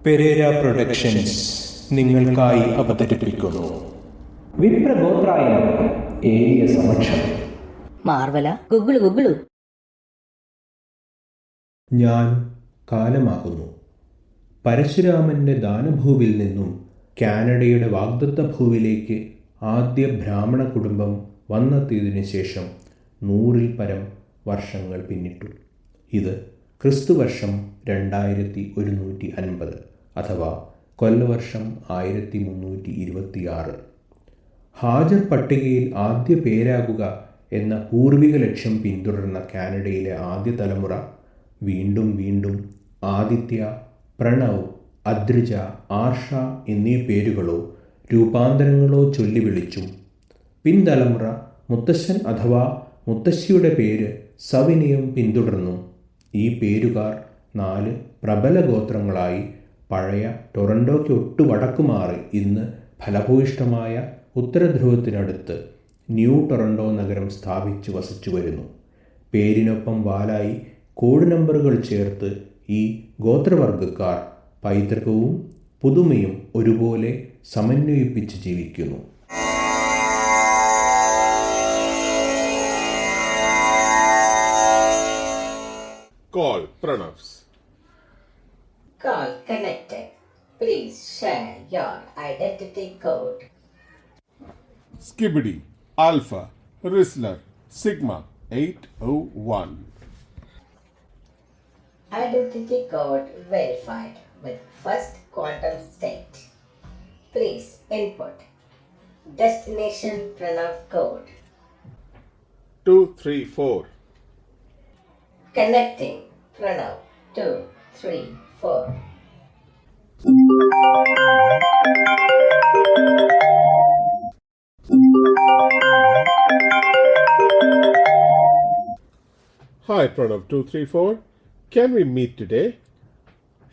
Pereira productions നിങ്ങൾക്കായി അവതരിപ്പിക്കുന്നു വിപ്രഗോത്രായനം ഏലിയ സമക്ഷം. മാർവല ഗുഗിളു ഗുഗിളു. ഞാൻ കാലമാകുന്നു. പരശുരാമന്റെ ദാനഭൂവിൽ നിന്നും കാനഡയുടെ വാഗ്ദത്ത ഭൂവിലേക്ക് ആദ്യ ബ്രാഹ്മണ കുടുംബം വന്നെത്തിയതിനു ശേഷം 100-ൽ പരം വർഷങ്ങൾ പിന്നിട്ടു. ഇത് ക്രിസ്തുവർഷം 2150 അഥവാ കൊല്ലവർഷം 1326. ഹാജർ പട്ടികയിൽ ആദ്യ പേരാകുക എന്ന പൂർവിക ലക്ഷ്യം പിന്തുടർന്ന കാനഡയിലെ ആദ്യ തലമുറ വീണ്ടും വീണ്ടും ആദിത്യ, പ്രണവ്, അദ്രിജ, ആർഷ എന്നീ പേരുകളോ രൂപാന്തരങ്ങളോ ചൊല്ലി വിളിച്ചും പിൻതലമുറ മുത്തശ്ശൻ അഥവാ മുത്തശ്ശിയുടെ പേര് സവിനയം പിന്തുടർന്നു. ഈ പേരുകാർ 4 പ്രബല ഗോത്രങ്ങളായി പഴയ ടൊറൻഡോയ്ക്ക് ഒട്ടു വടക്കുമാറി ഇന്ന് ഫലഭൂയിഷ്ഠമായ ഉത്തരധ്രുവത്തിനടുത്ത് ന്യൂ ടൊറൻഡോ നഗരം സ്ഥാപിച്ചു വസിച്ചു വരുന്നു. പേരിനൊപ്പം വാലായി കോഡ് നമ്പറുകൾ ചേർത്ത് ഈ ഗോത്രവർഗക്കാർ പൈതൃകവും പുതുമയും ഒരുപോലെ സമന്വയിപ്പിച്ച് ജീവിക്കുന്നു. Call Pranavs. Call connected. Please share your identity code. Skibidi Alpha Rizzler Sigma 801. Identity code verified with first quantum state. Please input destination Pranav code. 234. Connecting Pranav 234. Hi Pranav 234. Can we meet today?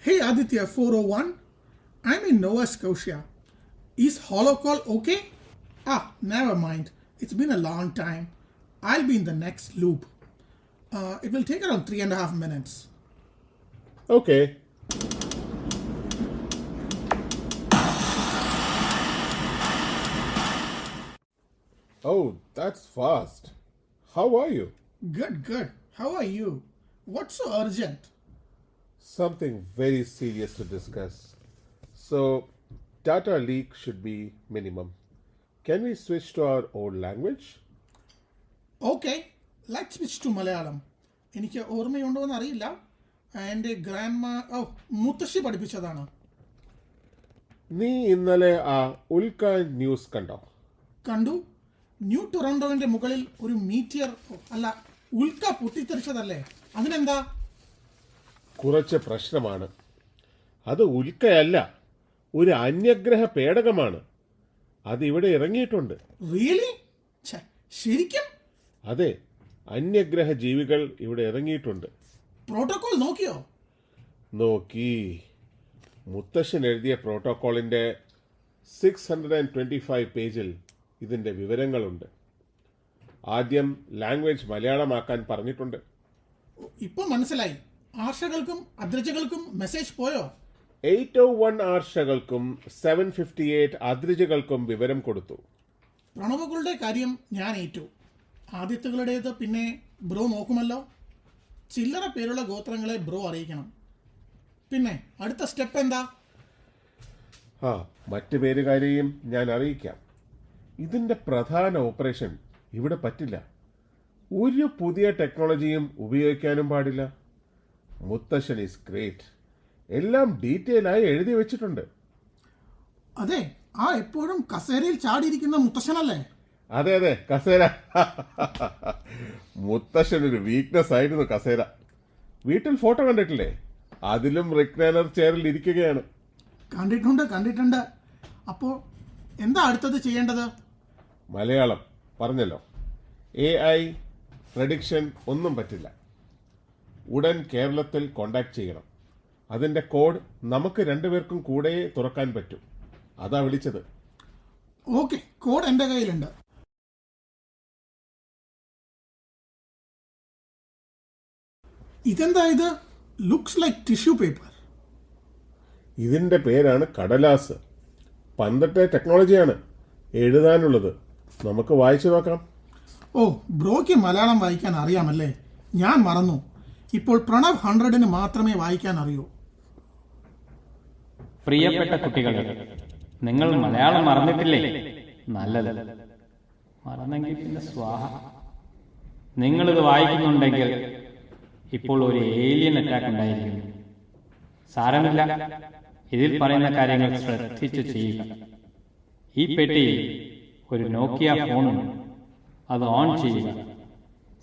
Hey Aditya 401, I'm in Nova Scotia. Is hollow call okay? Never mind. It's been a long time. I'll be in the next loop. It will take around 3.5 minutes. Okay. Oh, that's fast. How are you? Good. How are you? What's so urgent? Something very serious to discuss. So, data leak should be minimum. Can we switch to our old language? Okay, let's switch to Malayalam. എനിക്ക് ഓർമ്മയുണ്ടോ എന്ന് അറിയില്ല. എൻ്റെ മുത്തശ്ശി പഠിപ്പിച്ചതാണ്. നീ ഇന്നലെ ആ ഉൽക്ക ന്യൂസ് കണ്ടോ? കണ്ടു. ന്യൂ ടൊറൻഡോവിന്റെ മുകളിൽ ഒരു മീറ്റിയർ ഉൽക്ക പൊട്ടിത്തെറിച്ചതല്ലേ? അതിനെന്താ? കുറച്ച് പ്രശ്നമാണ്. അത് ഉൽക്കയല്ല, ഒരു അന്യഗ്രഹ പേടകമാണ്. അത് ഇവിടെ ഇറങ്ങിയിട്ടുണ്ട്. റിയലി? ശരിക്കും? അതെ, അന്യഗ്രഹ ജീവികൾ ഇവിടെ ഇറങ്ങിയിട്ടുണ്ട്. പ്രോട്ടോകോൾ നോക്കിയോ? നോക്കി. മുത്തശ്ശൻ എഴുതിയ പ്രോട്ടോകോളിൻ്റെ 625 പേജിൽ ഇതിൻ്റെ വിവരങ്ങളുണ്ട്. ആദ്യം ലാംഗ്വേജ് മലയാളമാക്കാൻ പറഞ്ഞിട്ടുണ്ട്. ഇപ്പൊ മനസ്സിലായി. ആർഷകൾക്കും അദ്രജകൾക്കും മെസ്സേജ് പോയോ? 801 ആർഷകൾക്കും 758 അദ്രിജകൾക്കും വിവരം കൊടുത്തു. പ്രണവുകളുടെ കാര്യം ഞാൻ ഏറ്റു. ആദിത്യകളുടേത് പിന്നെ ബ്രോ നോക്കുമല്ലോ. ചില്ലറ പേരുള്ള ഗോത്രങ്ങളെ ബ്രോ അറിയിക്കണം. പിന്നെ അടുത്ത സ്റ്റെപ്പ് എന്താ? മറ്റു പേരുകാരെയും ഞാൻ അറിയിക്കാം. ഇതിൻ്റെ പ്രധാന ഓപ്പറേഷൻ ഇവിടെ പറ്റില്ല. ഒരു പുതിയ ടെക്നോളജിയും ഉപയോഗിക്കാനും പാടില്ല. മുത്തശ്ശൻ ഈസ് ഗ്രേറ്റ്. എല്ലാം ഡീറ്റെയിൽ ആയി എഴുതി വെച്ചിട്ടുണ്ട്. അതെ, എപ്പോഴും കസേരയിൽ ചാടിയിരിക്കുന്ന മുത്തശ്ശനല്ലേ? അതെ, കസേര. മുത്തശ്ശനൊരു വീക്ക്നെസ് ആയിരുന്നു കസേര. വീട്ടിൽ ഫോട്ടോ കണ്ടിട്ടില്ലേ? അതിലും റിക്ലൈനർ ചെയറിൽ ഇരിക്കുകയാണ്. കണ്ടിട്ടുണ്ട്. അപ്പോൾ എന്താ അടുത്തത് ചെയ്യേണ്ടത്? മലയാളം പറഞ്ഞല്ലോ. AI പ്രഡിക്ഷൻ ഒന്നും പറ്റില്ല. ഉടൻ കേരളത്തിൽ കോണ്ടാക്ട് ചെയ്യണം. അതിൻ്റെ കോഡ് നമുക്ക് 2 പേർക്കും കൂടെ തുറക്കാൻ പറ്റും. അതാ വിളിച്ചത്. ഓക്കെ, കോഡ് എൻ്റെ കയ്യിലുണ്ട്. ഇതെന്താ ഇത്? Looks like tissue paper. ഇതിൻ്റെ പേരാണ് കടലാസ്. പണ്ടത്തെ ടെക്നോളജിയാണ് എഴുതാനുള്ളത്. നമുക്ക് വായിച്ചു നോക്കാം. ഓ, ബ്രോയ്ക്ക് മലയാളം വായിക്കാൻ അറിയാമല്ലേ? ഞാൻ മറന്നു. ഇപ്പോൾ പ്രണവ് 100-ന് മാത്രമേ വായിക്കാൻ അറിയൂ. പ്രിയപ്പെട്ട കുട്ടികളെ, നിങ്ങൾ മലയാളം മറന്നിട്ടില്ലേ? നല്ലത്. മറന്നെങ്കിൽ പിന്നെ സ്വാഹ. നിങ്ങളിത് വായിക്കുന്നുണ്ടെങ്കിൽ ഇപ്പോൾ ഒരു ഏലിയൻ അറ്റാക്ക് ഉണ്ടായിരിക്കുന്നു. സാരമില്ല, ഇതിൽ പറയുന്ന കാര്യങ്ങൾ ശ്രദ്ധിച്ച് ചെയ്യുക. ഈ പെട്ടിയിൽ ഒരു നോക്കിയ ഫോണുണ്ട്. അത് ഓൺ ചെയ്യുക.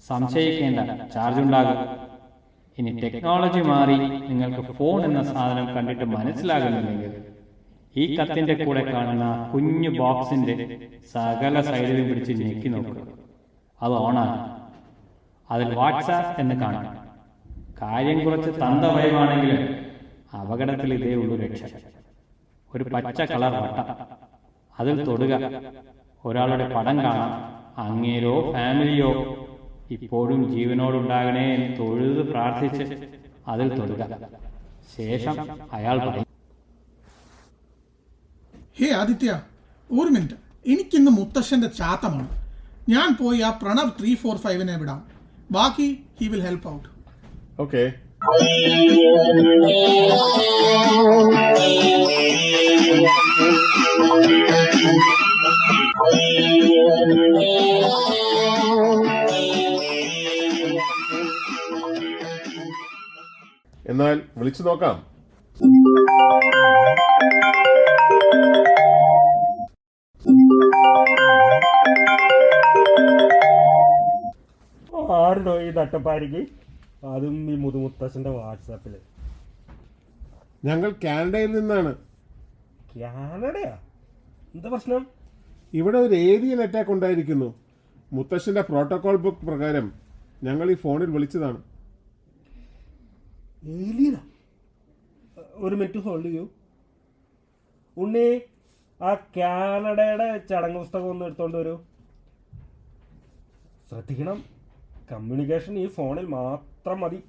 സംശയിക്കേണ്ട, ചാർജ് ഉണ്ടാകും. ഇനി ടെക്നോളജി മാറി നിങ്ങൾക്ക് ഫോൺ എന്ന സാധനം കണ്ടിട്ട് മനസ്സിലാകുന്നില്ലെങ്കിൽ ഈ കത്തിന്റെ കൂടെ കാണുന്ന കുഞ്ഞു ബോക്സിന്റെ സകല സൈഡിലും പിടിച്ച് ഞെക്കി നോക്കുക. അത് ഓണാണ്. അതിൽ വാട്സാപ്പ് എന്ന് കാണാം. കാര്യം കുറച്ച് തന്തവയമാണെങ്കിലും അപകടത്തിൽ ഇതേ ഉള്ളൂ രക്ഷ. ഒരു പച്ച കളർ വട്ടം, അതിൽ തൊടുക. ഒരാളുടെ പടം കാണാം. അങ്ങേരോ ഫാമിലിയോ ഇപ്പോഴും ജീവനോടുണ്ടാകണേ എന്ന് തൊഴുത് പ്രാർത്ഥിച്ച് അതിൽ തൊടുക. ശേഷം അയാൾ പറയും, ഹേ ആദിത്യ, ഒരു മിനിറ്റ്. എനിക്കിന്ന് മുത്തശ്ശന്റെ ചാത്തമാണ്. ഞാൻ പോയി ആ പ്രണവ് 345-നെ വിടാം. ബാക്കി he will help out. Okay. എന്നാൽ വിളിച്ചു നോക്കാം. ആരുടോ ഈ നട്ടപ്പാരിക്ക്? അതും ഈ മുതുമുത്തശ്ശന്റെ വാട്സാപ്പിൽ. ഞങ്ങൾ കാനഡയിൽ നിന്നാണ്. കാനഡയാ? എന്താ പ്രശ്നം? ഇവിടെ ഒരു ഏലിയൻ അറ്റാക്ക് ഉണ്ടായിരിക്കുന്നു. മുത്തശ്ശന്റെ പ്രോട്ടോകോൾ ബുക്ക് പ്രകാരം ഞങ്ങൾ ഈ ഫോണിൽ വിളിച്ചതാണ്. ഏലിയനാ? ഒരു മിനിറ്റ് ഹോൾഡ് ചെയ്യൂ. ഉണ്ണി, ആ കാനഡയുടെ ചടങ്ങ് പുസ്തകം ഒന്ന് എടുത്തോണ്ട് വരൂ. ശ്രദ്ധിക്കണം, കമ്മ്യൂണിക്കേഷൻ ഈ ഫോണിൽ മാത്രം മതി.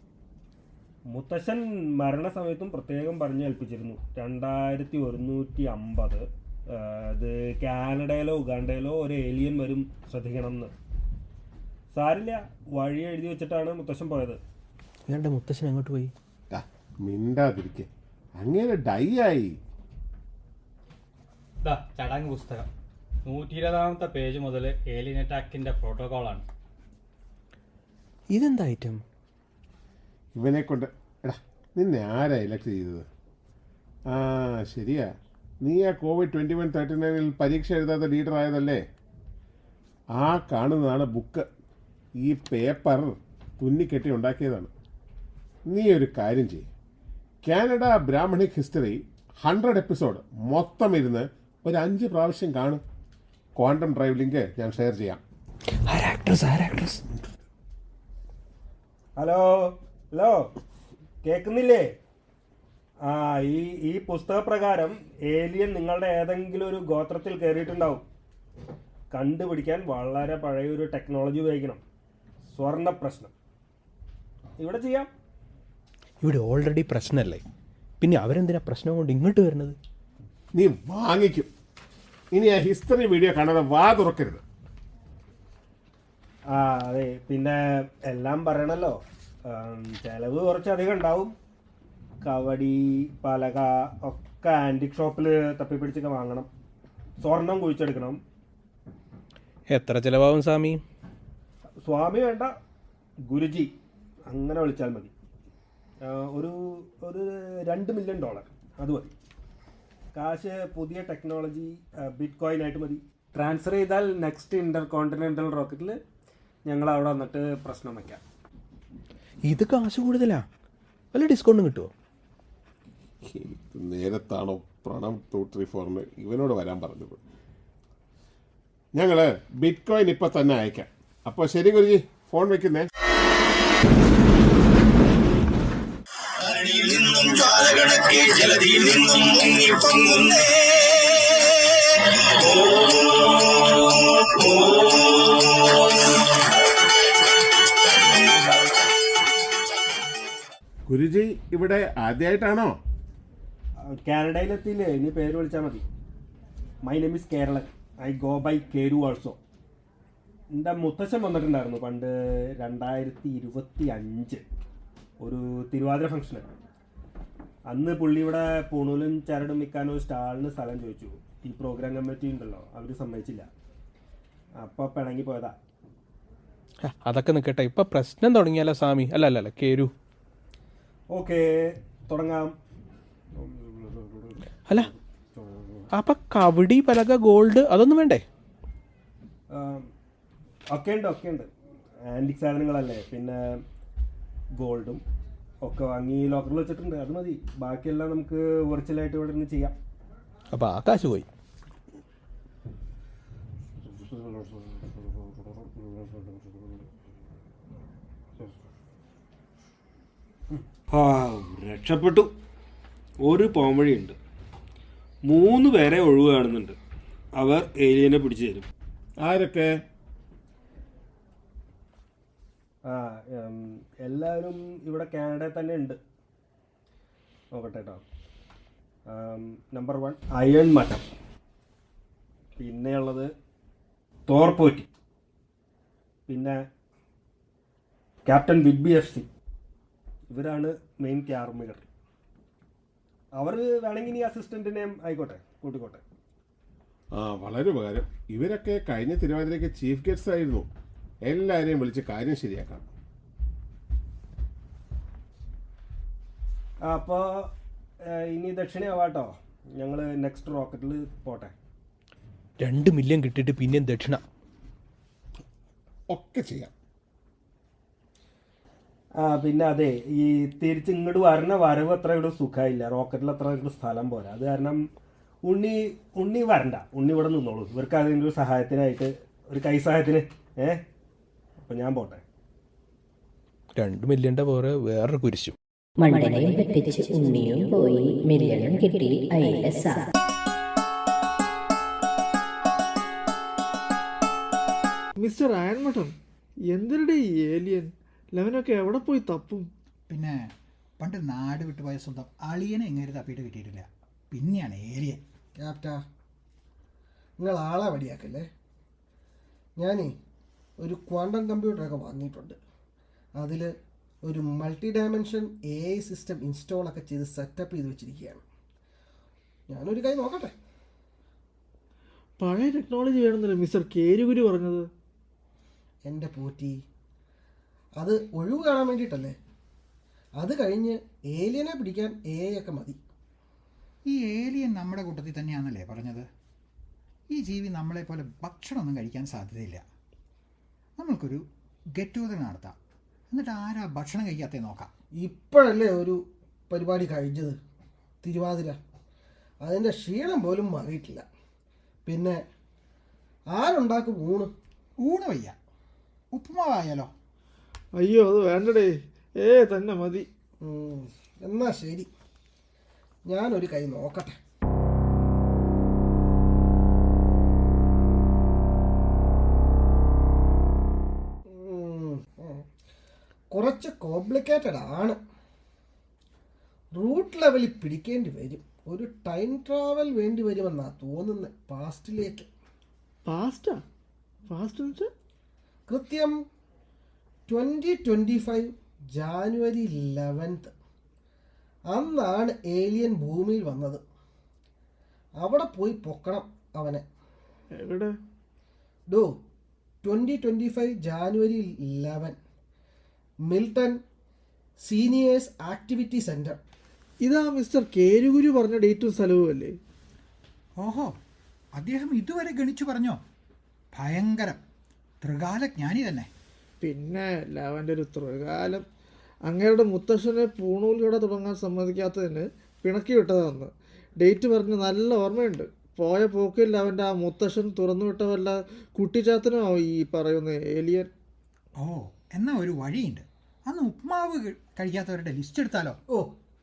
മുത്തശ്ശൻ മരണസമയത്തും പ്രത്യേകം പറഞ്ഞു ഏൽപ്പിച്ചിരുന്നു 2150 ഇത് കാനഡയിലോ ഉഗാണ്ടയിലോ ഒരു ഏലിയൻ വരും, ശ്രദ്ധിക്കണം എന്ന്. സാരില്ല, വഴി എഴുതി വെച്ചിട്ടാണ് മുത്തശ്ശൻ പോയത്. ഇയാളുടെ മുത്തശ്ശൻ അങ്ങോട്ട് പോയി. മിണ്ടാതിരിക്കെ, അങ്ങനെ ഡൈ ആയി. ചടങ്ങ് പുസ്തകം 120-ാമത്തെ പേജ് മുതൽ ഏലിയൻ അറ്റാക്കിന്റെ പ്രോട്ടോകോളാണ്. ഇതെന്താ ഐറ്റം? ഇവനെ കൊണ്ട് എടാ, നിന്നെ ആരാ ഇലക്ട് ചെയ്തത്? ആ ശരിയാ, നീ ആ COVID-21-39 പരീക്ഷ എഴുതാത്ത ലീഡർ ആയതല്ലേ? ആ കാണുന്നതാണ് ബുക്ക്. ഈ പേപ്പർ തുന്നിക്കെട്ടി ഉണ്ടാക്കിയതാണ്. നീ ഒരു കാര്യം ചെയ്യും, കാനഡ ബ്രാഹ്മണിക് ഹിസ്റ്ററി 100 എപ്പിസോഡ് മൊത്തം ഇരുന്ന് ഒരു 5 പ്രാവശ്യം കാണും. ക്വാണ്ടം ഡ്രൈവ് ലിങ്ക് ഞാൻ ഷെയർ ചെയ്യാം. ഹലോ ഹലോ, കേൾക്കുന്നില്ലേ? ആ ഈ പുസ്തകപ്രകാരം ഏലിയൻ നിങ്ങളുടെ ഏതെങ്കിലും ഒരു ഗോത്രത്തിൽ കയറിയിട്ടുണ്ടാവും. കണ്ടുപിടിക്കാൻ വളരെ പഴയൊരു ടെക്നോളജി ഉപയോഗിക്കണം. സ്വർണ്ണ പ്രശ്നം ഇവിടെ ചെയ്യാം. ഇവിടെ ഓൾറെഡി പ്രശ്നമല്ലേ, പിന്നെ അവരെന്തിനാ പ്രശ്നം കൊണ്ട് ഇങ്ങോട്ട് വരുന്നത്? നീ വാങ്ങിക്കും. ഇനി ആ ഹിസ്റ്ററി വീഡിയോ കാണാതെ വാ തുറക്കരുത്. ആ അതെ, പിന്നെ എല്ലാം പറയണല്ലോ. ചിലവ് കുറച്ചധികം ഉണ്ടാവും. കവടി, പലക ഒക്കെ ആൻറ്റിക് ഷോപ്പിൽ തപ്പിപ്പിടിച്ചൊക്കെ വാങ്ങണം. സ്വർണം കുഴിച്ചെടുക്കണം. എത്ര ചിലവാകും സ്വാമി? സ്വാമി വേണ്ട, ഗുരുജി അങ്ങനെ വിളിച്ചാൽ മതി. ഒരു $2 മില്യൺ അത് മതി. കാശ് പുതിയ ടെക്നോളജി ബിറ്റ് കോയിൻ ആയിട്ട് മതി. ട്രാൻസ്ഫർ ചെയ്താൽ നെക്സ്റ്റ് ഇന്റർ കോണ്ടിനെന്റൽ റോക്കറ്റിൽ ഞങ്ങൾ അവിടെ വന്നിട്ട് പ്രശ്നം വയ്ക്കാം. ഇത് കാശ് കൂടുതലാ, വല്ല ഡിസ്കൗണ്ടും കിട്ടുമോ? നേരത്താണോ പ്രണവ് 234 ഇവനോട് വരാൻ പറഞ്ഞത്? ഞങ്ങൾ ബിറ്റ് കോയിൻ ഇപ്പം തന്നെ അയക്കാം. അപ്പോൾ ശരി ഗുരുജി, ഫോൺ വെക്കുന്നേ. ഗുരുജി ഇവിടെ ആദ്യമായിട്ടാണോ? കാനഡയിലെത്തിയില്ലേ, ഇനി പേര് വിളിച്ചാൽ മതി. My name is Keralan, I go by Keru also. എൻ്റെ മുത്തശ്ശൻ വന്നിട്ടുണ്ടായിരുന്നു പണ്ട് 2025 ഒരു തിരുവാതിര ഫംഗ്ഷന്. അന്ന് പുള്ളി ഇവിടെ പൂണൂലും ചരടും വിൽക്കാനോ സ്റ്റാളിന് സ്ഥലം ചോദിച്ചു. ഈ പ്രോഗ്രാം കമ്മിറ്റി ഉണ്ടല്ലോ, അവർ സമ്മതിച്ചില്ല. അപ്പോൾ പിണങ്ങി പോയതാ. അതൊക്കെ നിൽക്കട്ടെ, ഇപ്പം പ്രശ്നം തുടങ്ങിയാലോ സ്വാമി? അല്ല കേരു. ഓക്കെ, തുടങ്ങാം. അല്ല അപ്പം കവടി പലക ഗോൾഡ് അതൊന്നും വേണ്ടേ? ഒക്കെ ഉണ്ട്. ആൻറ്റിക് സാധനങ്ങളല്ലേ, പിന്നെ ഗോൾഡും ഒക്കെ വാങ്ങി ലോക്കറിൽ വെച്ചിട്ടുണ്ട്. അത് മതി. ബാക്കിയെല്ലാം നമുക്ക് വെർച്വലായിട്ട് ഇവിടെ നിന്ന് ചെയ്യാം. അപ്പം ആ കാശ് പോയി. രക്ഷപ്പെട്ടു. ഒരു പോംവഴിയുണ്ട്. 3 പേരെ ഒഴിവ് കാണുന്നുണ്ട്. അവർ ഏലിയനെ പിടിച്ചു തരും. ആരൊക്കെ? എല്ലാവരും ഇവിടെ കാനഡയിൽ തന്നെ ഉണ്ട്. നോക്കട്ടെ കേട്ടോ. നമ്പർ 1 അയൺ മട്ടം, പിന്നെയുള്ളത് തോർപോറ്റി, പിന്നെ ക്യാപ്റ്റൻ ബിഗ് BFC. ഇവരാണ് മെയിൻ ക്യാർമികർ. അവർ വേണമെങ്കിൽ ഇനി അസിസ്റ്റൻറ്റിനെയും ആയിക്കോട്ടെ, കൂട്ടിക്കോട്ടെ. വളരെ ഉപകാരം. ഇവരൊക്കെ കഴിഞ്ഞ തിരുവാതിരയ്ക്ക് ചീഫ് ഗസ്റ്റ് ആയിരുന്നു. എല്ലാവരെയും വിളിച്ച് കാര്യം ശരിയാക്കാം. അപ്പോൾ ഇനി ദക്ഷിണയാവാട്ടോ. ഞങ്ങൾ നെക്സ്റ്റ് റോക്കറ്റിൽ പോട്ടെ. 2 മില്യൺ കിട്ടിയിട്ട് പിന്നെയും ദക്ഷിണ ഒക്കെ ചെയ്യാം. പിന്നെ അതെ, ഈ തിരിച്ച് ഇങ്ങോട്ട് വരവ് അത്ര ഇവിടെ സുഖമായില്ല. റോക്കറ്റിൽ അത്ര ഇവിടെ സ്ഥലം പോരാ. അത് കാരണം ഉണ്ണി വരണ്ട. ഉണ്ണി ഇവിടെ നിന്നോളൂ. ഇവർക്ക് അതിൻ്റെ ഒരു സഹായത്തിനായിട്ട്, ഒരു കൈ സഹായത്തിന്. അപ്പം ഞാൻ പോട്ടെ. 2 മില്യൻ്റെ പോലെ വേറൊരു കുരിശും. മണ്ടനെയും വെപ്പിച്ച് ഉണ്ണിയും പോയി, മില്യനും കിട്ടി ILS. മിസ്റ്റർ അയൺമട്ടം, എന്തിനടെ ഈ ഏലിയൻ ലെവനൊക്കെ എവിടെ പോയി തപ്പും? പിന്നെ പണ്ട് നാട് വിട്ടുപോയ സ്വന്തം അളിയനെ എങ്ങനെ തപ്പിയിട്ട് കിട്ടിയിട്ടില്ല. പിന്നെയാണ് ഏലിയൻ. ക്യാപ്റ്റാ, നിങ്ങൾ ആളെ വടിയാക്കല്ലേ. ഞാനേ ഒരു ക്വാണ്ടം കമ്പ്യൂട്ടറൊക്കെ വാങ്ങിയിട്ടുണ്ട്. അതിൽ ഒരു മൾട്ടി ഡയമെൻഷൻ AI സിസ്റ്റം ഇൻസ്റ്റാളൊക്കെ ചെയ്ത് സെറ്റപ്പ് ചെയ്ത് വെച്ചിരിക്കുകയാണ്. ഞാനൊരു കൈ നോക്കട്ടെ. പഴയ ടെക്നോളജി വേണമെന്നല്ലേ മിസ്റ്റർ കേരുഗുരു പറഞ്ഞത്? എൻ്റെ പോറ്റി, അത് ഒഴിവ് കാണാൻ വേണ്ടിയിട്ടല്ലേ. അത് കഴിഞ്ഞ് ഏലിയനെ പിടിക്കാൻ AI ഒക്കെ മതി. ഈ ഏലിയൻ നമ്മുടെ കൂട്ടത്തിൽ തന്നെയാണല്ലേ പറഞ്ഞത്? ഈ ജീവി നമ്മളെപ്പോലെ ഭക്ഷണമൊന്നും കഴിക്കാൻ സാധ്യതയില്ല. നമ്മൾക്കൊരു ഗെറ്റ് ടുഗദർ നടത്താം. എന്നിട്ട് ആരാ ഭക്ഷണം കഴിക്കാത്തേ നോക്കാം. ഇപ്പോഴല്ലേ ഒരു പരിപാടി കഴിഞ്ഞത്, തിരുവാതിര. അതിൻ്റെ ക്ഷീണം പോലും മാറിയിട്ടില്ല. പിന്നെ ആരുണ്ടാക്കും ഊണ് വയ്യ, ഉപ്പുമാവായാലോ? അയ്യോ, അത് വേണ്ടടേ. തന്നെ മതി. എന്നാ ശരി, ഞാനൊരു കൈ നോക്കട്ടെ. കുറച്ച് കോംപ്ലിക്കേറ്റഡ് ആണ്. റൂട്ട് ലെവലിൽ പിടിക്കേണ്ടി വരും. ഒരു ടൈം ട്രാവൽ വേണ്ടി വരുമെന്നാണ് തോന്നുന്നത് പാസ്റ്റിലേക്ക്. പാസ്റ്റ് കൃത്യം 2025 ജാനുവരി 11 അന്നാണ് ഏലിയൻ ഭൂമിയിൽ വന്നത്. അവിടെ പോയി പൊക്കണം അവനെ. എവിടെ? 2025 January 11 Milton seniors activity centre. ഇതാ മിസ്റ്റർ കേരുഗുരു പറഞ്ഞ ഡേറ്റും സ്ഥലവും അല്ലേ? ഓഹോ, അദ്ദേഹം ഇതുവരെ ഗണിച്ചു പറഞ്ഞോ? ഭയങ്കരം. ത്രികാലജ്ഞാനി തന്നെ. പിന്നെ ലെവൻ്റെ ഒരു ത്രികാലം. അങ്ങയുടെ മുത്തശ്ശനെ പൂണൂൽ കട തുടങ്ങാൻ സമ്മതിക്കാത്തതിന് പിണക്കി വിട്ടതാന്ന് ഡേറ്റ് പറഞ്ഞ് നല്ല ഓർമ്മയുണ്ട്. പോയ പോക്കിൽ അവൻ്റെ ആ മുത്തശ്ശൻ തുറന്നു വിട്ട വല്ല കുട്ടിച്ചാത്തനോ ഈ പറയുന്ന ഏലിയൻ. ഓ, എന്നാൽ ഒരു വഴിയുണ്ട്. അന്ന് ഉപ്മാവ് കഴിക്കാത്തവരുടെ ലിസ്റ്റ് എടുത്താലോ?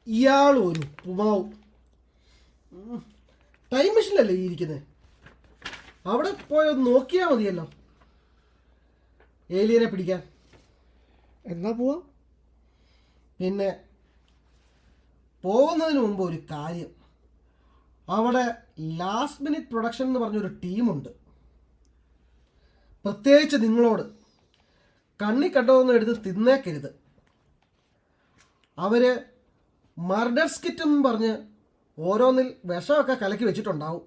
ഇയാൾ ഒരു ഉപ്പുമാവ്. ടൈം മെഷീനല്ലേ ഈ ഇരിക്കുന്നത്? അവിടെ പോയൊന്ന് നോക്കിയാൽ മതിയല്ലോ ഏലിയനെ പിടിക്കാൻ. എന്നാ പോവാം. പിന്നെ പോകുന്നതിന് മുമ്പ് ഒരു കാര്യം. അവിടെ ലാസ്റ്റ് മിനിറ്റ് പ്രൊഡക്ഷൻ എന്ന് പറഞ്ഞൊരു ടീമുണ്ട്. പ്രത്യേകിച്ച് നിങ്ങളോട് കണ്ണി കണ്ടതൊന്നും എടുത്ത് തിന്നേക്കരുത്. അവർ മർഡർ സ്കിറ്റ് എന്ന് പറഞ്ഞ് ഓരോന്നിൽ വിഷമൊക്കെ കലക്കി വെച്ചിട്ടുണ്ടാവും.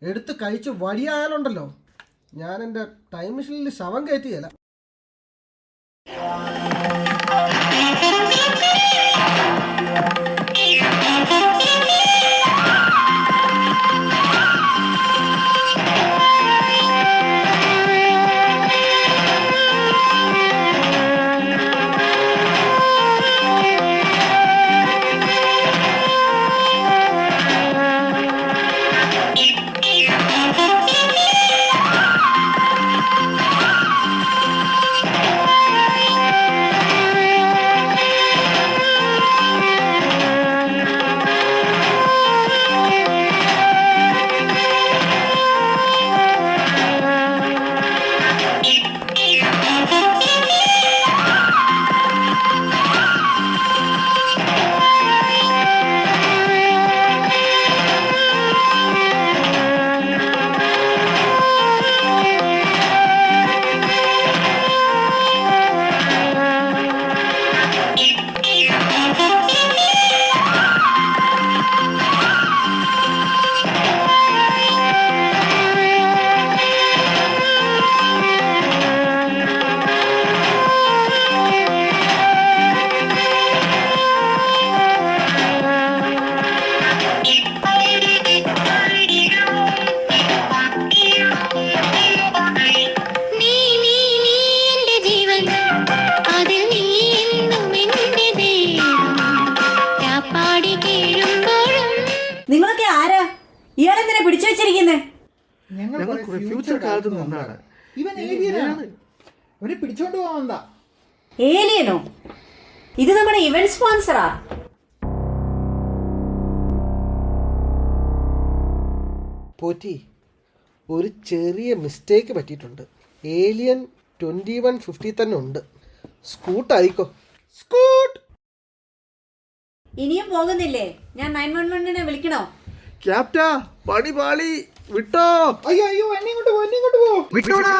എടുത്ത് കഴിച്ച് വഴിയായാലുണ്ടല്ലോ, ഞാൻ എൻ്റെ ടൈം മെഷീനിൽ ശവം കയറ്റിയല്ല. നിങ്ങളൊക്കെ ആരാ? ഇയാളെന്തിനാ പിടിച്ചു വെച്ചിരിക്കുന്നേ? ഞങ്ങൾ ഫ്യൂച്ചർ കാലത്ത് നിന്നാണ്. ഇവൻ ഏലിയനാണ്. അവനെ പിടിച്ചോണ്ട് പോവാ. ഏലിയനോ? ഇത് നമ്മുടെ ഇവന്റ് സ്പോൺസറാ. പോറ്റി, ഒരു ചെറിയ മിസ്റ്റേക്ക് പറ്റിയിട്ടുണ്ട്. ഏലിയൻ 2150 തന്നെ ഉണ്ട്. സ്കൂട്ടായിക്കോ. സ്കൂട്ട്. ഇനിയും പോകുന്നില്ലേ? ഞാൻ 911 വിളിക്കണോ? ക്യാപ്റ്റാ, പണി പാളി, വിട്ടോ. അയ്യോ അയ്യോ, എന്നെ ഇങ്ങോട്ട് പോ. വിട്ടോടാ.